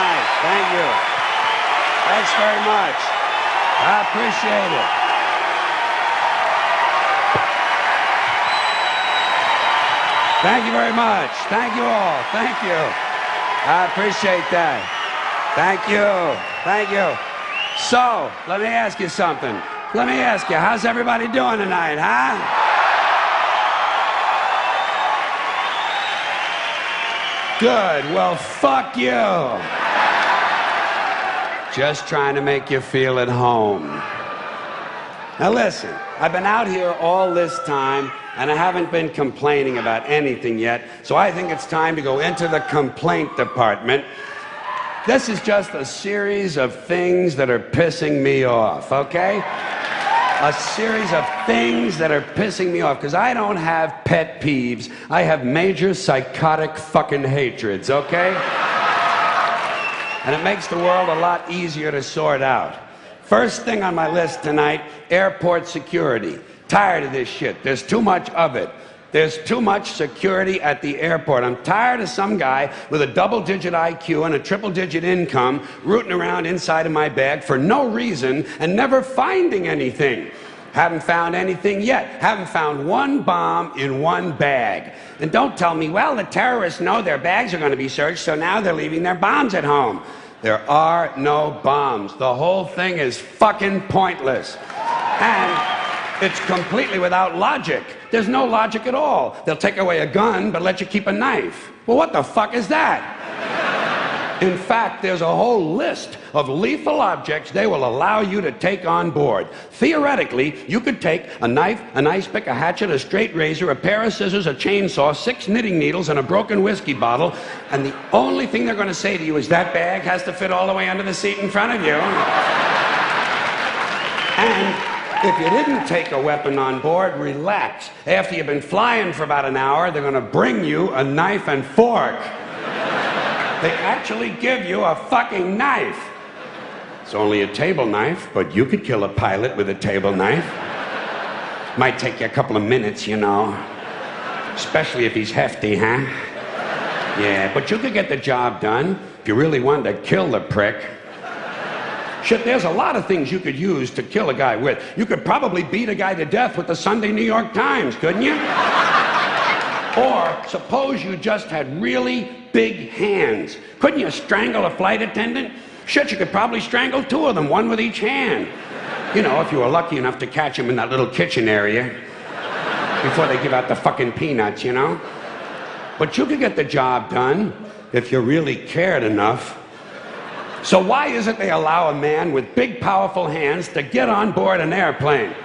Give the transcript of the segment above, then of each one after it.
nice. Thank you. Thanks very much. I appreciate it. Thank you very much. Thank you all. Thank you. I appreciate that. Thank you. Thank you. So, let me ask you something. Let me ask you, how's everybody doing tonight, huh? Good. Well, fuck you. Just trying to make you feel at home. Now listen, I've been out here all this time and I haven't been complaining about anything yet, so I think it's time to go into the complaint department. This is just a series of things that are pissing me off, okay? A series of things that are pissing me off, because I don't have pet peeves. I have major psychotic fucking hatreds, okay? And it makes the world a lot easier to sort out. First thing on my list tonight, airport security. Tired of this shit. There's too much of it. There's too much security at the airport. I'm tired of some guy with a double-digit IQ and a triple-digit income rooting around inside of my bag for no reason and never finding anything. Haven't found anything yet. Haven't found one bomb in one bag. And don't tell me, well, the terrorists know their bags are going to be searched, so now they're leaving their bombs at home. There are no bombs. The whole thing is fucking pointless. And it's completely without logic. There's no logic at all. They'll take away a gun, but let you keep a knife. Well, what the fuck is that? In fact, there's a whole list of lethal objects they will allow you to take on board. Theoretically, you could take a knife, an ice pick, a hatchet, a straight razor, a pair of scissors, a chainsaw, 6 knitting needles, and a broken whiskey bottle, and the only thing they're going to say to you is that bag has to fit all the way under the seat in front of you. And if you didn't take a weapon on board, relax. After you've been flying for about an hour, they're going to bring you a knife and fork. They actually give you a fucking knife. It's only a table knife, but you could kill a pilot with a table knife. Might take you a couple of minutes, you know. Especially if he's hefty, huh? Yeah, but you could get the job done if you really wanted to kill the prick. Shit, there's a lot of things you could use to kill a guy with. You could probably beat a guy to death with the Sunday New York Times, couldn't you? Or suppose you just had really big hands. Couldn't you strangle a flight attendant? Shit, you could probably strangle 2 of them, one with each hand. You know, if you were lucky enough to catch him in that little kitchen area before they give out the fucking peanuts, you know? But you could get the job done if you really cared enough. So why is it they allow a man with big, powerful hands to get on board an airplane?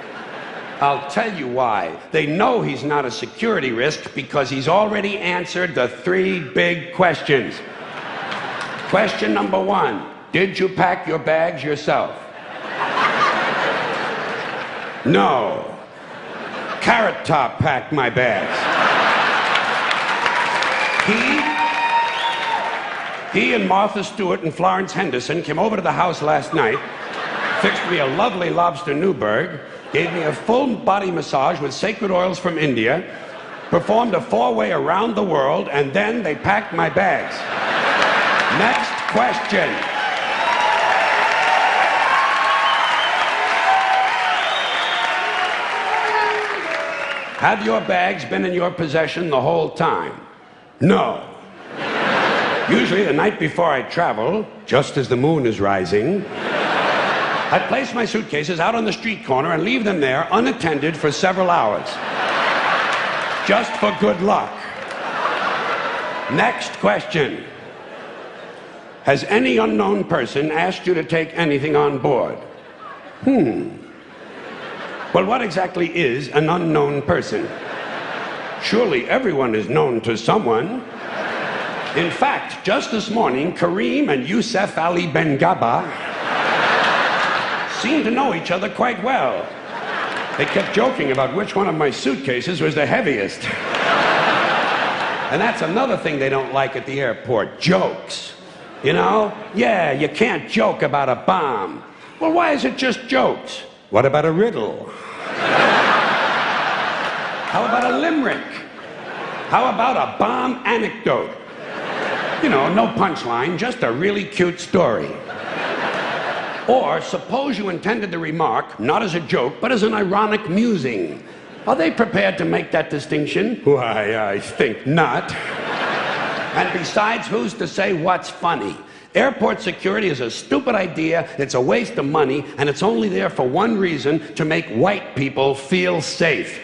I'll tell you why. They know he's not a security risk because he's already answered the 3 big questions. Question number 1, did you pack your bags yourself? No. Carrot Top packed my bags. He and Martha Stewart and Florence Henderson came over to the house last night, fixed me a lovely lobster Newburg, gave me a full body massage with sacred oils from India, performed a 4-way around the world, and then they packed my bags. Next question. Have your bags been in your possession the whole time? No. Usually the night before I travel, just as the moon is rising, I place my suitcases out on the street corner and leave them there unattended for several hours. Just for good luck. Next question. Has any unknown person asked you to take anything on board? Well, what exactly is an unknown person? Surely everyone is known to someone. In fact, just this morning, Kareem and Youssef Ali Ben-Gaba seemed to know each other quite well. They kept joking about which one of my suitcases was the heaviest. And that's another thing they don't like at the airport, jokes. You know? Yeah, you can't joke about a bomb. Well, why is it just jokes? What about a riddle? How about a limerick? How about a bomb anecdote? You know, no punchline, just a really cute story. Or suppose you intended the remark not as a joke, but as an ironic musing. Are they prepared to make that distinction? Why, I think not. And besides, who's to say what's funny? Airport security is a stupid idea, it's a waste of money, and it's only there for one reason, to make white people feel safe.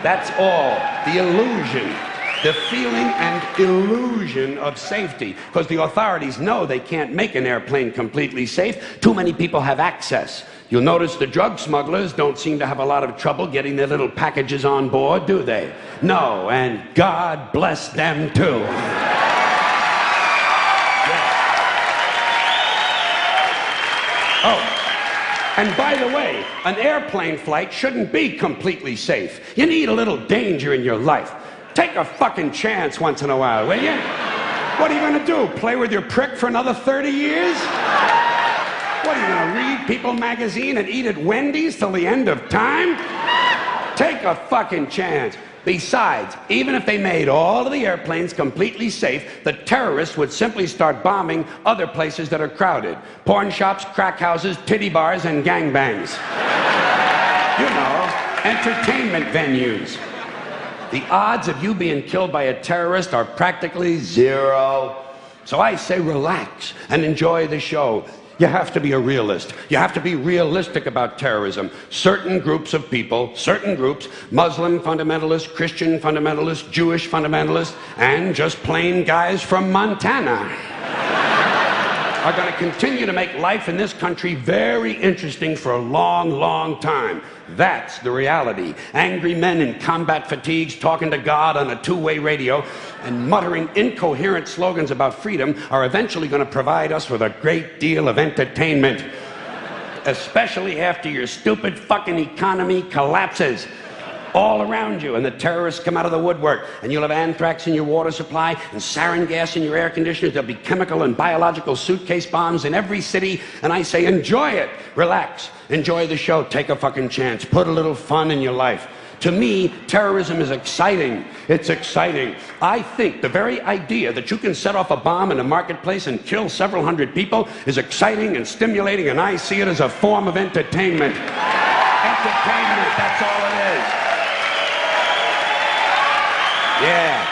That's all. The illusion. The feeling and illusion of safety. Because the authorities know they can't make an airplane completely safe. Too many people have access. You'll notice the drug smugglers don't seem to have a lot of trouble getting their little packages on board, do they? No, and God bless them too. Oh, and by the way, an airplane flight shouldn't be completely safe. You need a little danger in your life. Take a fucking chance once in a while, will you? What are you gonna do? Play with your prick for another 30 years? What, are you gonna read People magazine and eat at Wendy's till the end of time? Take a fucking chance. Besides, even if they made all of the airplanes completely safe, the terrorists would simply start bombing other places that are crowded. Porn shops, crack houses, titty bars, and gangbangs. You know, entertainment venues. The odds of you being killed by a terrorist are practically zero. So I say relax and enjoy the show. You have to be a realist. You have to be realistic about terrorism. Certain groups of people, certain groups, Muslim fundamentalists, Christian fundamentalists, Jewish fundamentalists, and just plain guys from Montana are going to continue to make life in this country very interesting for a long, long time. That's the reality. Angry men in combat fatigues talking to God on a two-way radio and muttering incoherent slogans about freedom are eventually going to provide us with a great deal of entertainment. Especially after your stupid fucking economy collapses all around you and the terrorists come out of the woodwork and you'll have anthrax in your water supply and sarin gas in your air conditioners. There'll be chemical and biological suitcase bombs in every city, and I say enjoy it. Relax. Enjoy the show. Take a fucking chance. Put a little fun in your life. To me, terrorism is exciting. It's exciting. I think the very idea that you can set off a bomb in a marketplace and kill several hundred people is exciting and stimulating, and I see it as a form of entertainment. Entertainment, that's all it is. Yeah.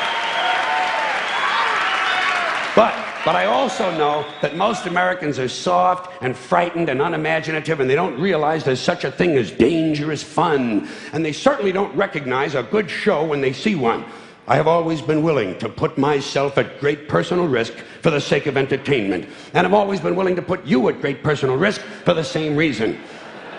But I also know that most Americans are soft and frightened and unimaginative, and they don't realize there's such a thing as dangerous fun. And they certainly don't recognize a good show when they see one. I have always been willing to put myself at great personal risk for the sake of entertainment. And I've always been willing to put you at great personal risk for the same reason.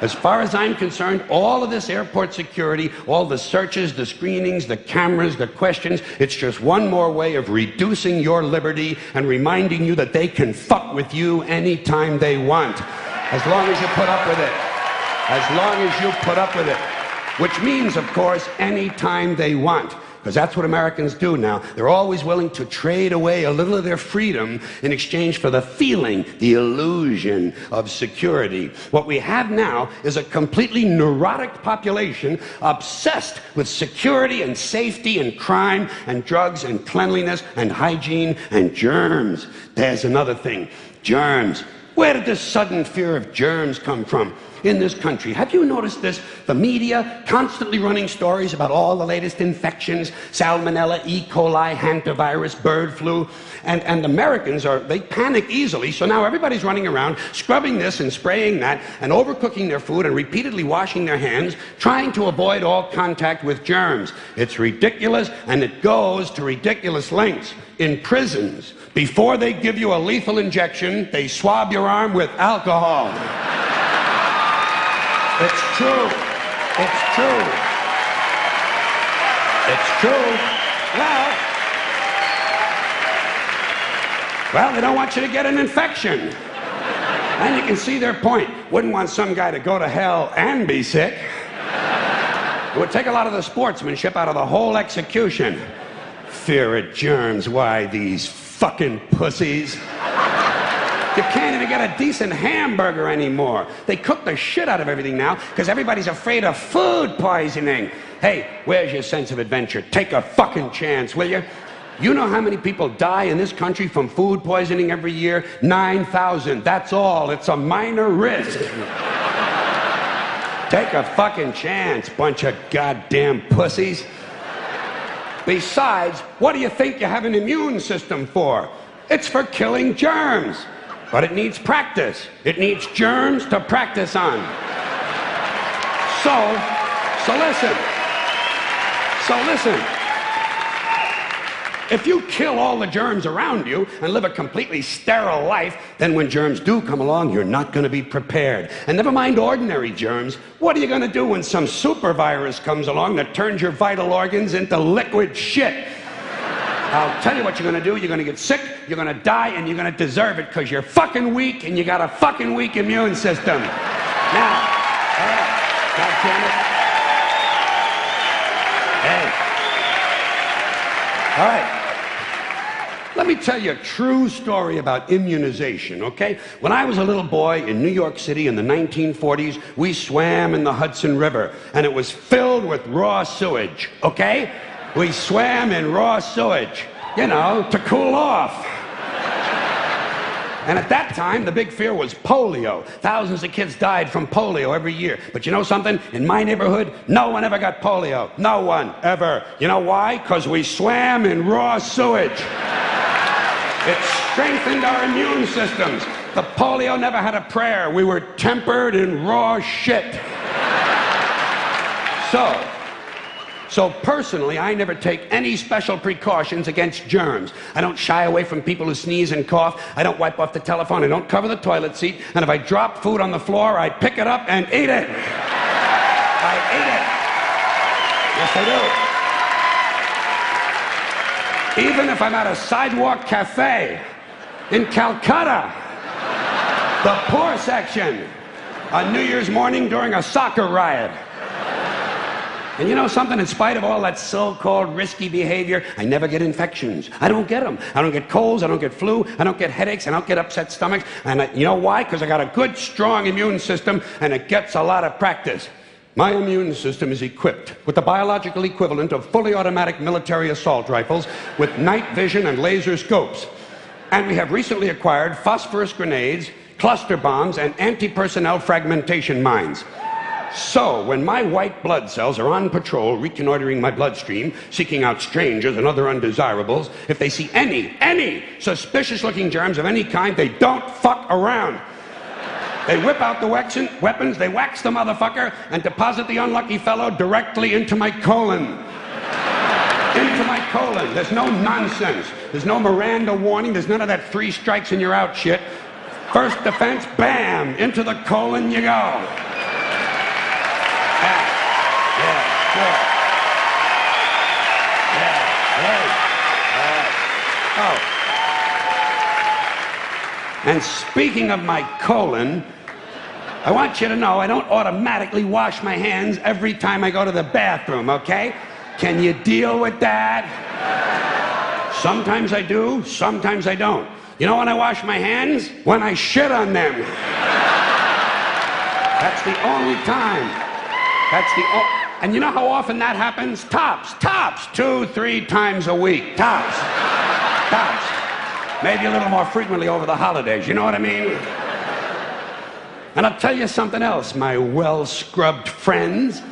As far as I'm concerned, all of this airport security, all the searches, the screenings, the cameras, the questions, it's just one more way of reducing your liberty and reminding you that they can fuck with you anytime they want. As long as you put up with it. As long as you put up with it. Which means, of course, anytime they want. Because that's what Americans do now. They're always willing to trade away a little of their freedom in exchange for the feeling, the illusion of security. What we have now is a completely neurotic population obsessed with security and safety and crime and drugs and cleanliness and hygiene and germs. There's another thing. Germs. Where did this sudden fear of germs come from in this country? Have you noticed this? The media constantly running stories about all the latest infections, salmonella, E. coli, hantavirus, bird flu, and Americans they panic easily, so now everybody's running around scrubbing this and spraying that and overcooking their food and repeatedly washing their hands, trying to avoid all contact with germs. It's ridiculous, and it goes to ridiculous lengths. In prisons, before they give you a lethal injection, they swab your arm with alcohol. It's true. It's true. It's true. Well, they don't want you to get an infection. And you can see their point. Wouldn't want some guy to go to hell and be sick. It would take a lot of the sportsmanship out of the whole execution. Fear of germs, why these fucking pussies? You can't even get a decent hamburger anymore. They cook the shit out of everything now because everybody's afraid of food poisoning. Hey, where's your sense of adventure? Take a fucking chance, will you? You know how many people die in this country from food poisoning every year? 9,000. That's all. It's a minor risk. Take a fucking chance, bunch of goddamn pussies. Besides, what do you think you have an immune system for? It's for killing germs. But it needs practice. It needs germs to practice on. So listen. If you kill all the germs around you and live a completely sterile life, then when germs do come along, you're not going to be prepared. And never mind ordinary germs, what are you going to do when some super virus comes along that turns your vital organs into liquid shit? I'll tell you what you're going to do. You're going to get sick, you're going to die, and you're going to deserve it because you're fucking weak and you got a fucking weak immune system. Now, God damn it. Hey. All right. Let me tell you a true story about immunization, okay? When I was a little boy in New York City in the 1940s, we swam in the Hudson River, and it was filled with raw sewage, okay? We swam in raw sewage, you know, to cool off. And at that time, the big fear was polio. Thousands of kids died from polio every year. But you know something? In my neighborhood, no one ever got polio. No one, ever. You know why? Because we swam in raw sewage. It strengthened our immune systems. The polio never had a prayer. We were tempered in raw shit. So personally, I never take any special precautions against germs. I don't shy away from people who sneeze and cough. I don't wipe off the telephone. I don't cover the toilet seat. And if I drop food on the floor, I pick it up and eat it. I eat it. Yes, I do. Even if I'm at a sidewalk cafe in Calcutta, the poor section, on New Year's morning during a soccer riot. And you know something? In spite of all that so-called risky behavior, I never get infections. I don't get them. I don't get colds. I don't get flu. I don't get headaches. I don't get upset stomachs. And you know why? Because I got a good, strong immune system, and it gets a lot of practice. My immune system is equipped with the biological equivalent of fully automatic military assault rifles with night vision and laser scopes. And we have recently acquired phosphorus grenades, cluster bombs, and anti-personnel fragmentation mines. So, when my white blood cells are on patrol, reconnoitering my bloodstream, seeking out strangers and other undesirables, if they see any suspicious-looking germs of any kind, they don't fuck around. They whip out the weapons, they wax the motherfucker, and deposit the unlucky fellow directly into my colon. Into my colon. There's no nonsense. There's no Miranda warning. There's none of that 3 strikes and you're out shit. First defense, bam, into the colon you go. And speaking of my colon, I want you to know I don't automatically wash my hands every time I go to the bathroom, okay? Can you deal with that? Sometimes I do, sometimes I don't. You know when I wash my hands? When I shit on them. That's the only time. And you know how often that happens? Tops, 2, 3 times a week. Tops. Maybe a little more frequently over the holidays, you know what I mean? And I'll tell you something else, my well-scrubbed friends.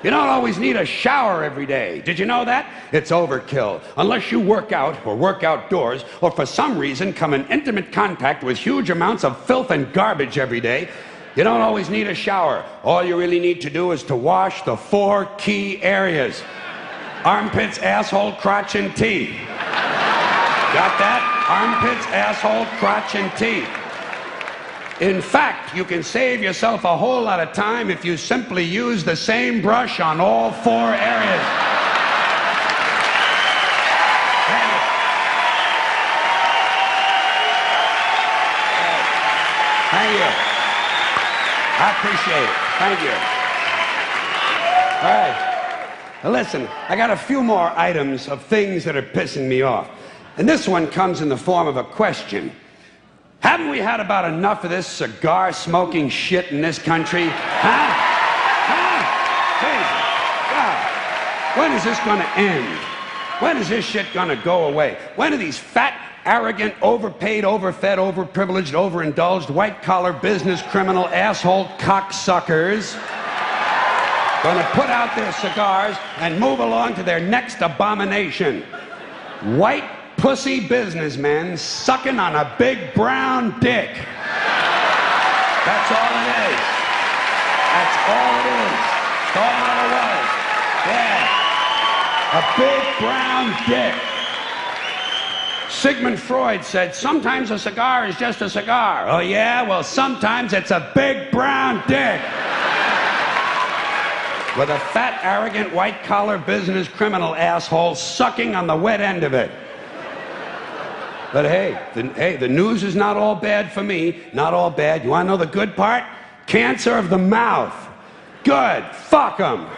You don't always need a shower every day. Did you know that? It's overkill. Unless you work out or work outdoors or for some reason come in intimate contact with huge amounts of filth and garbage every day, you don't always need a shower. All you really need to do is to wash the 4 key areas. Armpits, asshole, crotch, and teeth. Got that? Armpits, asshole, crotch, and teeth. In fact, you can save yourself a whole lot of time if you simply use the same brush on all 4 areas. Thank you. I appreciate it. Thank you. All right. Now listen, I got a few more items of things that are pissing me off. And this one comes in the form of a question. Haven't we had about enough of this cigar-smoking shit in this country? Huh? Hey, God. When is this going to end? When is this shit gonna go away? When are these fat, arrogant, overpaid, overfed, overprivileged, overindulged, white-collar business criminal asshole cocksuckers gonna put out their cigars and move along to their next abomination? White pussy businessmen sucking on a big brown dick. That's all it is. That's all it is. That's all it was. Yeah. A big brown dick. Sigmund Freud said, sometimes a cigar is just a cigar. Oh yeah? Well, sometimes it's a big brown dick. With a fat, arrogant, white-collar business criminal asshole sucking on the wet end of it. But hey, the news is not all bad for me. Not all bad. You want to know the good part? Cancer of the mouth. Good. Fuck 'em.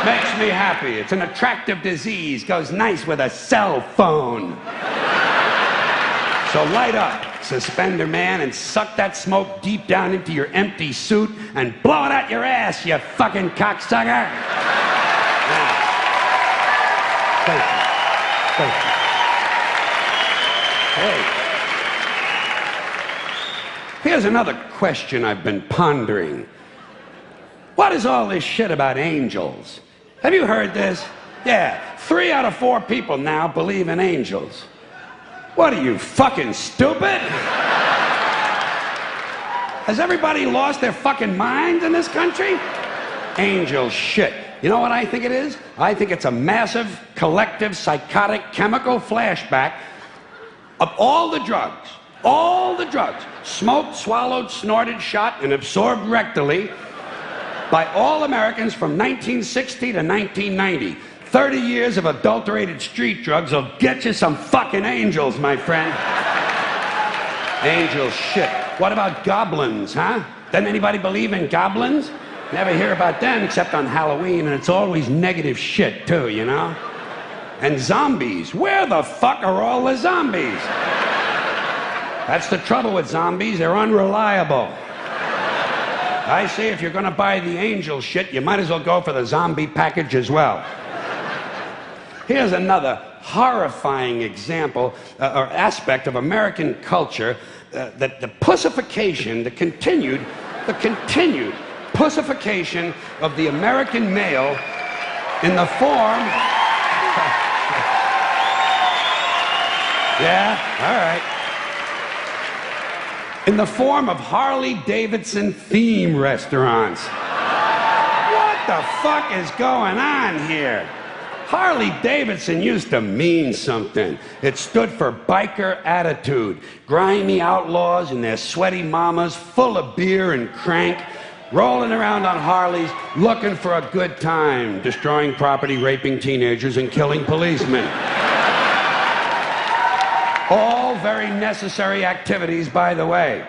Makes me happy. It's an attractive disease. Goes nice with a cell phone. So light up, suspender man, and suck that smoke deep down into your empty suit and blow it out your ass, you fucking cocksucker. Now, thank you. Thank you. Hey. Here's another question I've been pondering. What is all this shit about angels? Have you heard this? Yeah, 3 out of 4 people now believe in angels. What are you, fucking stupid? Has everybody lost their fucking minds in this country? Angel shit. You know what I think it is? I think it's a massive, collective, psychotic, chemical flashback of all the drugs, smoked, swallowed, snorted, shot, and absorbed rectally by all Americans from 1960 to 1990. 30 years of adulterated street drugs will get you some fucking angels, my friend. Angel shit. What about goblins, huh? Doesn't anybody believe in goblins? Never hear about them except on Halloween, and it's always negative shit, too, you know? And zombies. Where the fuck are all the zombies? That's the trouble with zombies. They're unreliable. I say if you're gonna buy the angel shit, you might as well go for the zombie package as well. Here's another horrifying example or aspect of American culture, that the pussification, the continued pussification of the American male in the form... Yeah, all right. In the form of Harley-Davidson theme restaurants. What the fuck is going on here? Harley-Davidson used to mean something. It stood for biker attitude. Grimy outlaws and their sweaty mamas, full of beer and crank, rolling around on Harleys, looking for a good time, destroying property, raping teenagers, and killing policemen. All very necessary activities, by the way.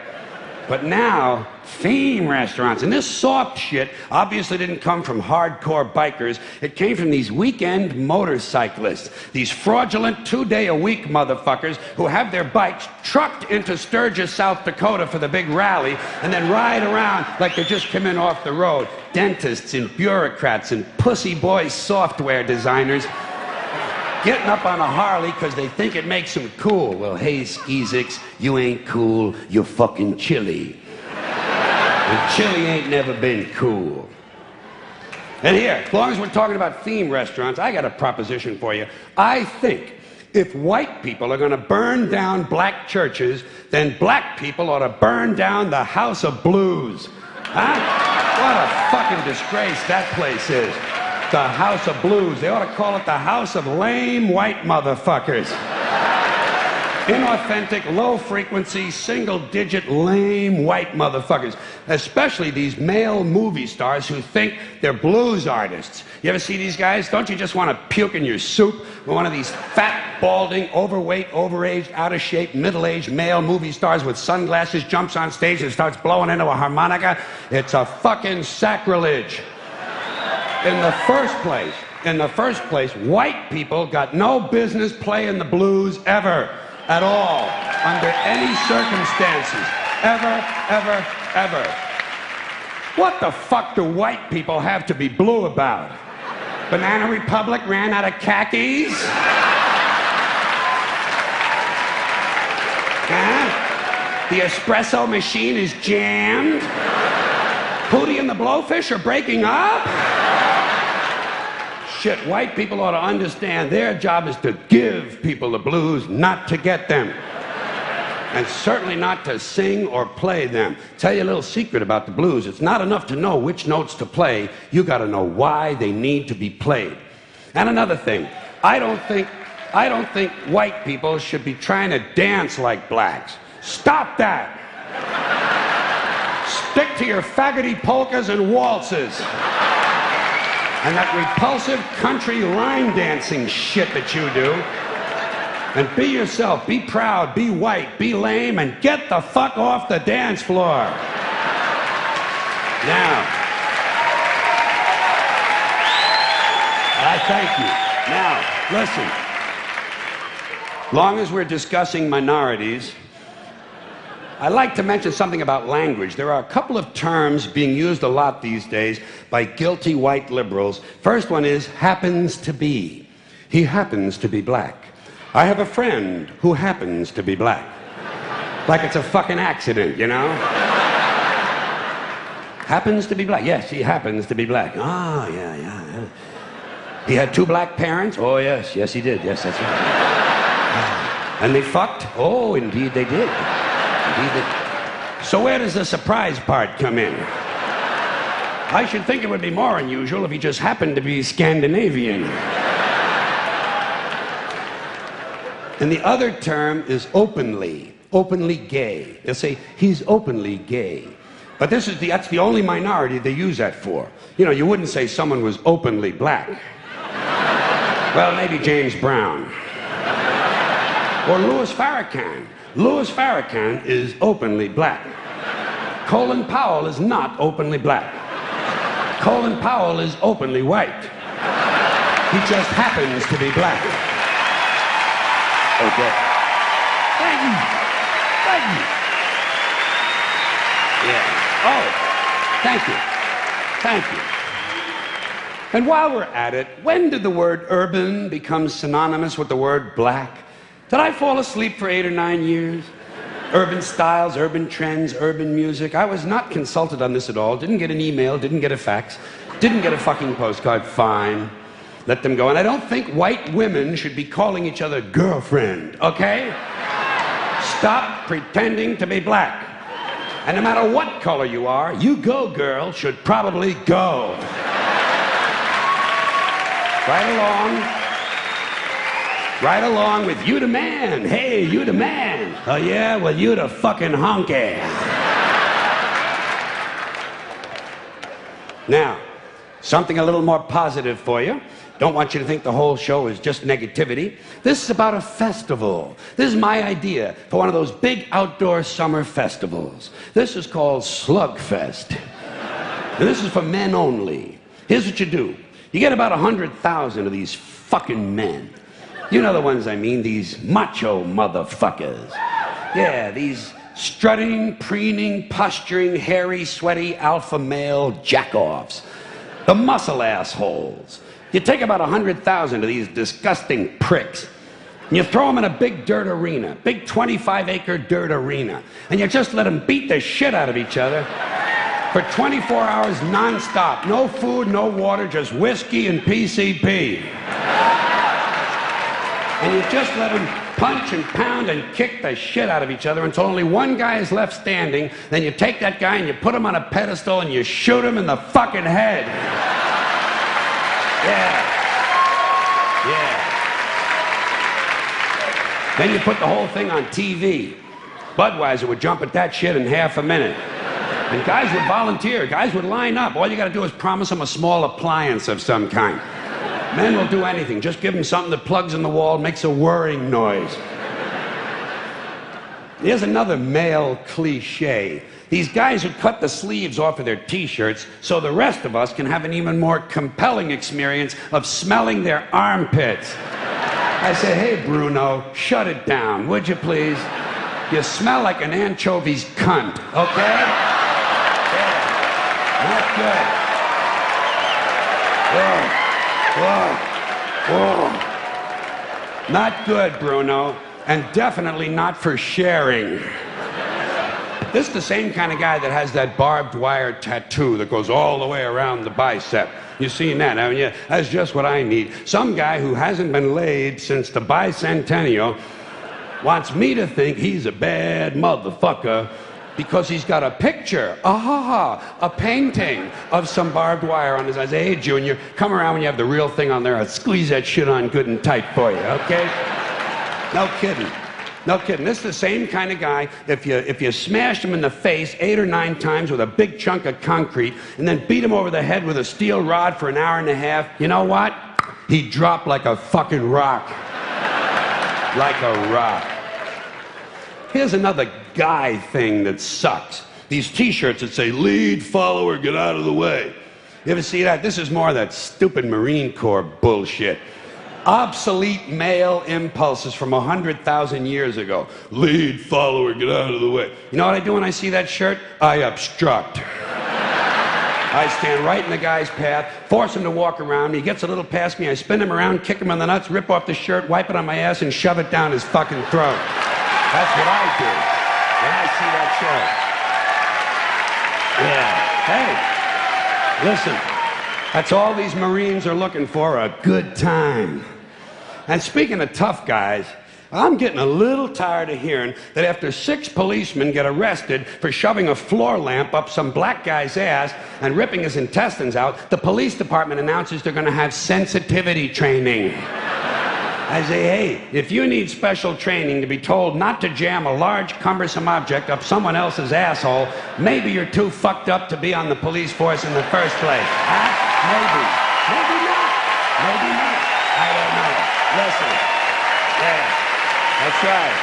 But now, theme restaurants, and this soft shit obviously didn't come from hardcore bikers. It came from these weekend motorcyclists, these fraudulent 2-day-a-week motherfuckers who have their bikes trucked into Sturgis, South Dakota for the big rally, and then ride around like they just come in off the road. Dentists and bureaucrats and pussy boy software designers getting up on a Harley because they think it makes them cool. Well, hey, skeezicks, you ain't cool, you're fucking chilly. And chilly ain't never been cool. And here, as long as we're talking about theme restaurants, I got a proposition for you. I think if white people are gonna burn down black churches, then black people ought to burn down the House of Blues. Huh? What a fucking disgrace that place is. The House of Blues. They ought to call it the House of Lame White Motherfuckers. Inauthentic, low-frequency, single-digit, lame white motherfuckers. Especially these male movie stars who think they're blues artists. You ever see these guys? Don't you just want to puke in your soup when one of these fat, balding, overweight, overaged, out-of-shape, middle-aged male movie stars with sunglasses jumps on stage and starts blowing into a harmonica? It's a fucking sacrilege. In the first place, white people got no business playing the blues ever, at all, under any circumstances. Ever, ever, ever. What the fuck do white people have to be blue about? Banana Republic ran out of khakis. Huh? The espresso machine is jammed. Hootie and the Blowfish are breaking up. Shit, white people ought to understand their job is to give people the blues, not to get them. And certainly not to sing or play them. Tell you a little secret about the blues. It's not enough to know which notes to play. You got to know why they need to be played. And another thing, I don't think white people should be trying to dance like blacks. Stop that. Stick to your faggoty polkas and waltzes. And that repulsive country line dancing shit that you do. And be yourself, be proud, be white, be lame, and get the fuck off the dance floor. Now, I thank you. Now, listen. Long as we're discussing minorities, I'd like to mention something about language. There are a couple of terms being used a lot these days by guilty white liberals. First one is happens to be. He happens to be black. I have a friend who happens to be black. Like it's a fucking accident, you know? Happens to be black. Yes, he happens to be black. Ah, yeah. He had 2 black parents? Oh, yes, he did. Yes, that's right. And they fucked? Oh, indeed they did. Indeed they did. So where does the surprise part come in? I should think it would be more unusual if he just happened to be Scandinavian. And the other term is openly gay. They'll say, he's openly gay. But that's the only minority they use that for. You know, you wouldn't say someone was openly black. Well, maybe James Brown. Or Louis Farrakhan. Louis Farrakhan is openly black. Colin Powell is not openly black. Colin Powell is openly white. He just happens to be black. Okay. Thank you. Thank you. Yeah. Oh, thank you. Thank you. And while we're at it, when did the word urban become synonymous with the word black? Did I fall asleep for 8 or 9 years? Urban styles, urban trends, urban music. I was not consulted on this at all. Didn't get an email, didn't get a fax, didn't get a fucking postcard. Fine. Let them go. And I don't think white women should be calling each other girlfriend, okay? Stop pretending to be black. And no matter what color you are, you go, girl, should probably go. Right along with you the man. Hey, you the man. Oh yeah, well you the fucking honky. Now, something a little more positive for you. Don't want you to think the whole show is just negativity. This is about a festival. This is my idea for one of those big outdoor summer festivals. This is called Slugfest. And this is for men only. Here's what you do. You get about 100,000 of these fucking men. You know the ones I mean, these macho motherfuckers. Yeah, these strutting, preening, posturing, hairy, sweaty, alpha male jack-offs. The muscle assholes. You take about 100,000 of these disgusting pricks, and you throw them in a big dirt arena, big 25-acre dirt arena, and you just let them beat the shit out of each other for 24 hours non-stop. No food, no water, just whiskey and PCP. And you just let them punch and pound and kick the shit out of each other until only one guy is left standing. Then you take that guy and you put him on a pedestal and you shoot him in the fucking head. Yeah. Then you put the whole thing on TV. Budweiser would jump at that shit in half a minute. And guys would volunteer. Guys would line up. All you got to do is promise them a small appliance of some kind. Men will do anything. Just give them something that plugs in the wall, makes a whirring noise. Here's another male cliche. These guys who cut the sleeves off of their t-shirts so the rest of us can have an even more compelling experience of smelling their armpits. I say, hey, Bruno, shut it down, would you please? You smell like an anchovy's cunt, okay? Yeah. Not good. Yeah. Whoa. Not good, Bruno, and definitely not for sharing. This is the same kind of guy that has that barbed wire tattoo that goes all the way around the bicep. You seen that, haven't you? That's just what I need. Some guy who hasn't been laid since the bicentennial wants me to think he's a bad motherfucker because he's got a picture, a painting of some barbed wire on his eyes. Hey, Junior, come around when you have the real thing on there. I'll squeeze that shit on good and tight for you, okay? No kidding. No kidding. This is the same kind of guy. If you smashed him in the face 8 or 9 times with a big chunk of concrete and then beat him over the head with a steel rod for an hour and a half, you know what? He'd drop like a fucking rock. Like a rock. Here's another guy thing that sucks. These t-shirts that say, lead, follower, get out of the way. You ever see that? This is more of that stupid Marine Corps bullshit. Obsolete male impulses from 100,000 years ago. Lead, follower, get out of the way. You know what I do when I see that shirt? I obstruct. I stand right in the guy's path, force him to walk around me. He gets a little past me, I spin him around, kick him in the nuts, rip off the shirt, wipe it on my ass, and shove it down his fucking throat. That's what I do when I see that shirt. Yeah. Hey, listen, that's all these Marines are looking for, a good time. And speaking of tough guys, I'm getting a little tired of hearing that after 6 policemen get arrested for shoving a floor lamp up some black guy's ass and ripping his intestines out, the police department announces they're going to have sensitivity training. I say, hey, if you need special training to be told not to jam a large, cumbersome object up someone else's asshole, maybe you're too fucked up to be on the police force in the first place. Huh? Maybe. Maybe not. Maybe not. I don't know. Listen. Yeah. That's right.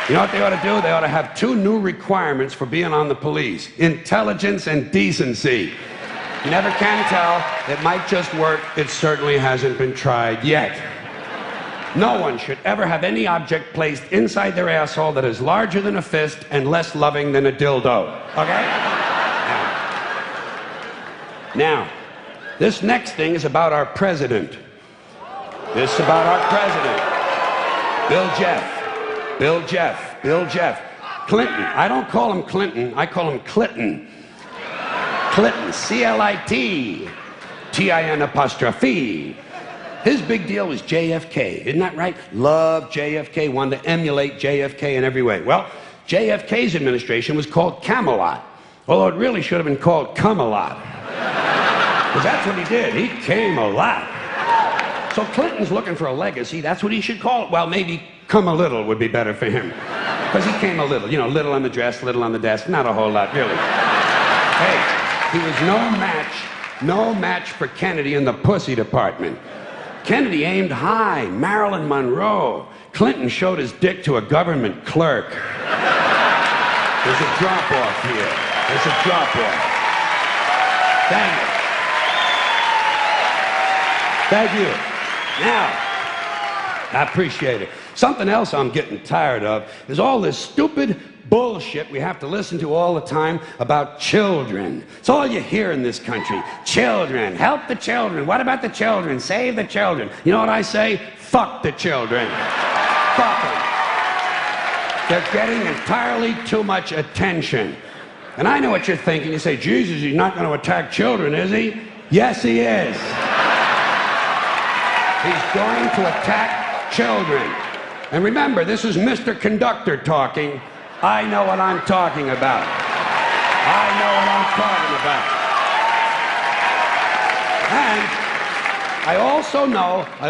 You know what they ought to do? They ought to have 2 new requirements for being on the police. Intelligence and decency. You never can tell. It might just work. It certainly hasn't been tried yet. No one should ever have any object placed inside their asshole that is larger than a fist and less loving than a dildo. Okay? Now, this next thing is about our president. This is about our president. Bill Jeff. Clinton. I don't call him Clinton. I call him Clinton. Clinton, C-L-I-T, T-I-N apostrophe. His big deal was JFK, isn't that right? Loved JFK, wanted to emulate JFK in every way. Well, JFK's administration was called Camelot, although it really should have been called Come-A-Lot. Because that's what he did, he came a lot. So Clinton's looking for a legacy, that's what he should call it. Well, maybe Come a Little would be better for him. Because he came a little, you know, little on the dress, little on the desk, not a whole lot, really. Hey. He was no match for Kennedy in the pussy department. Kennedy aimed high, Marilyn Monroe. Clinton showed his dick to a government clerk. There's a drop-off here. There's a drop-off. Thank you. Now, I appreciate it. Something else I'm getting tired of is all this stupid bullshit we have to listen to all the time about children. It's all you hear in this country. Children, help the children. What about the children? Save the children. You know what I say? Fuck the children. Fuck them. They're getting entirely too much attention. And I know what you're thinking. You say, Jesus, he's not going to attack children, is he? Yes, he is. He's going to attack children. And remember, this is Mr. Conductor talking. I know what I'm talking about. I know what I'm talking about. And I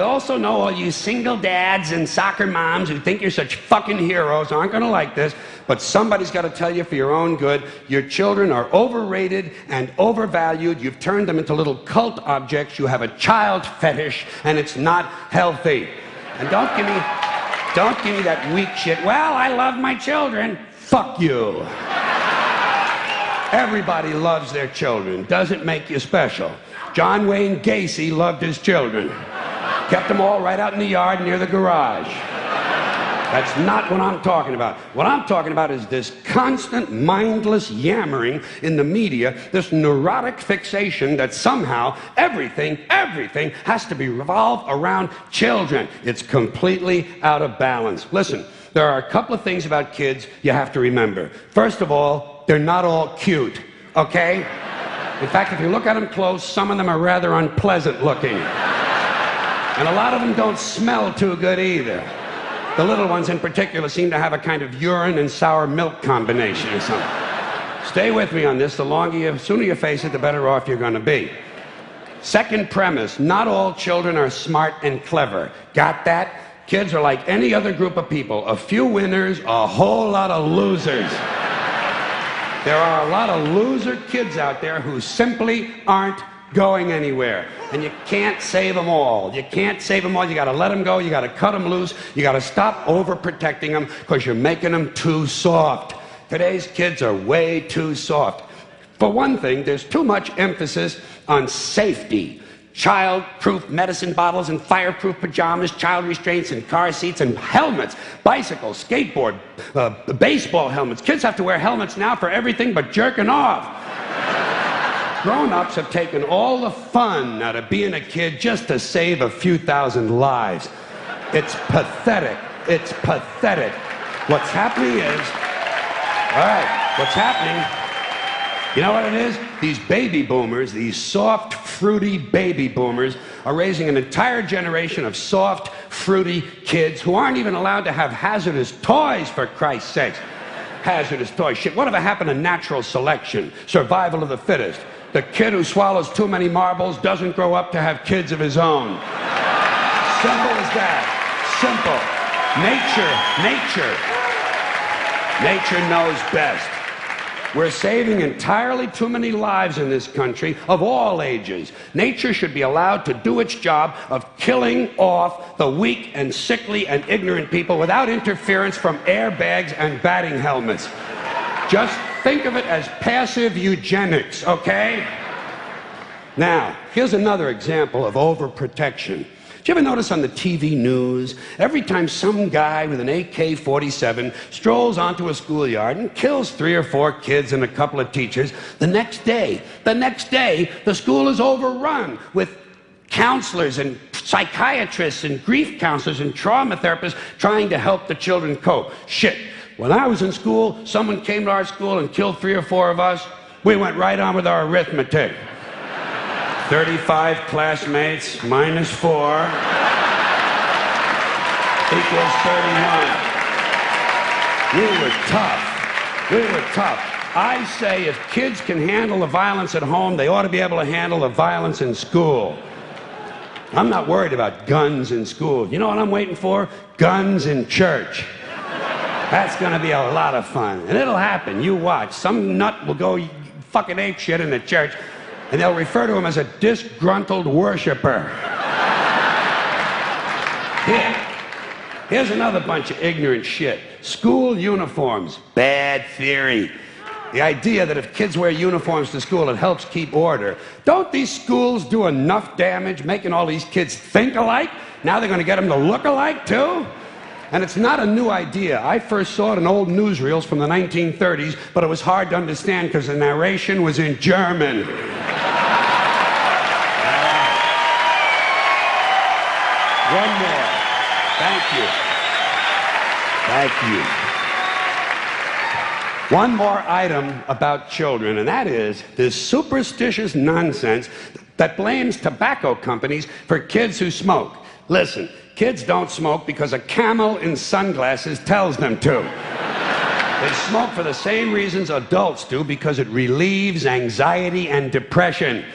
also know all you single dads and soccer moms who think you're such fucking heroes aren't going to like this, but somebody's got to tell you for your own good, your children are overrated and overvalued. You've turned them into little cult objects. You have a child fetish, and it's not healthy. And don't give me that weak shit. Well, I love my children. Fuck you. Everybody loves their children. Doesn't make you special. John Wayne Gacy loved his children. Kept them all right out in the yard near the garage. That's not what I'm talking about. What I'm talking about is this constant, mindless yammering in the media, this neurotic fixation that somehow everything has to be revolved around children. It's completely out of balance. Listen, there are a couple of things about kids you have to remember. First of all, they're not all cute, okay? In fact, if you look at them close, some of them are rather unpleasant looking. And a lot of them don't smell too good either. The little ones in particular seem to have a kind of urine and sour milk combination or something. Stay with me on this. The sooner you face it, the better off you're going to be. Second premise, not all children are smart and clever. Got that? Kids are like any other group of people. A few winners, a whole lot of losers. There are a lot of loser kids out there who simply aren't going anywhere. And you can't save them all. You can't save them all. You got to let them go. You got to cut them loose. You got to stop overprotecting them because you're making them too soft. Today's kids are way too soft. For one thing, there's too much emphasis on safety. Child-proof medicine bottles and fireproof pajamas, child restraints and car seats and helmets, bicycles, skateboard, baseball helmets. Kids have to wear helmets now for everything but jerking off. Grown-ups have taken all the fun out of being a kid just to save a few thousand lives. It's pathetic. It's pathetic. What's happening is, all right, what's happening, you know what it is? These baby boomers, these soft, fruity baby boomers, are raising an entire generation of soft, fruity kids who aren't even allowed to have hazardous toys, for Christ's sakes. Hazardous toys. Shit, whatever happened to natural selection? Survival of the fittest. The kid who swallows too many marbles doesn't grow up to have kids of his own. Simple as that. Simple. Nature knows best. We're saving entirely too many lives in this country of all ages. Nature should be allowed to do its job of killing off the weak and sickly and ignorant people without interference from airbags and batting helmets. Just think of it as passive eugenics, okay? Now, here's another example of overprotection. Did you ever notice on the TV news, every time some guy with an AK-47 strolls onto a schoolyard and kills 3 or 4 kids and a couple of teachers, the next day, the school is overrun with counselors and psychiatrists and grief counselors and trauma therapists trying to help the children cope. Shit. When I was in school, someone came to our school and killed 3 or 4 of us. We went right on with our arithmetic. 35 classmates minus 4 equals 31. We were tough. I say if kids can handle the violence at home, they ought to be able to handle the violence in school. I'm not worried about guns in school. You know what I'm waiting for? Guns in church. That's going to be a lot of fun. And it'll happen. You watch. Some nut will go fucking ape shit in the church, and they'll refer to him as a disgruntled worshiper. Here's another bunch of ignorant shit. School uniforms. Bad theory. The idea that if kids wear uniforms to school, it helps keep order. Don't these schools do enough damage making all these kids think alike? Now they're going to get them to look alike, too? And it's not a new idea. I first saw it in old newsreels from the 1930s, but it was hard to understand because the narration was in German. One more. Thank you. One more item about children, and that is this superstitious nonsense that blames tobacco companies for kids who smoke. Listen, kids don't smoke because a camel in sunglasses tells them to. They smoke for the same reasons adults do, because it relieves anxiety and depression.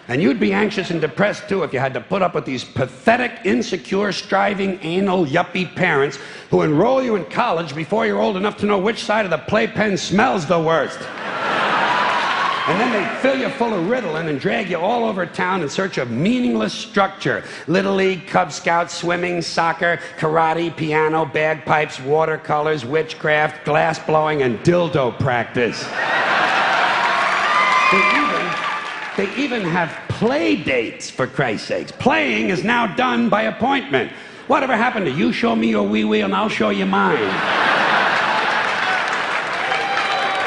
And you'd be anxious and depressed too if you had to put up with these pathetic, insecure, striving, anal, yuppie parents who enroll you in college before you're old enough to know which side of the playpen smells the worst. And then they fill you full of Ritalin and drag you all over town in search of meaningless structure. Little League, Cub Scouts, swimming, soccer, karate, piano, bagpipes, watercolors, witchcraft, glass blowing, and dildo practice. They even have play dates, for Christ's sakes. Playing is now done by appointment. Whatever happened to you show me your wee-wee and I'll show you mine?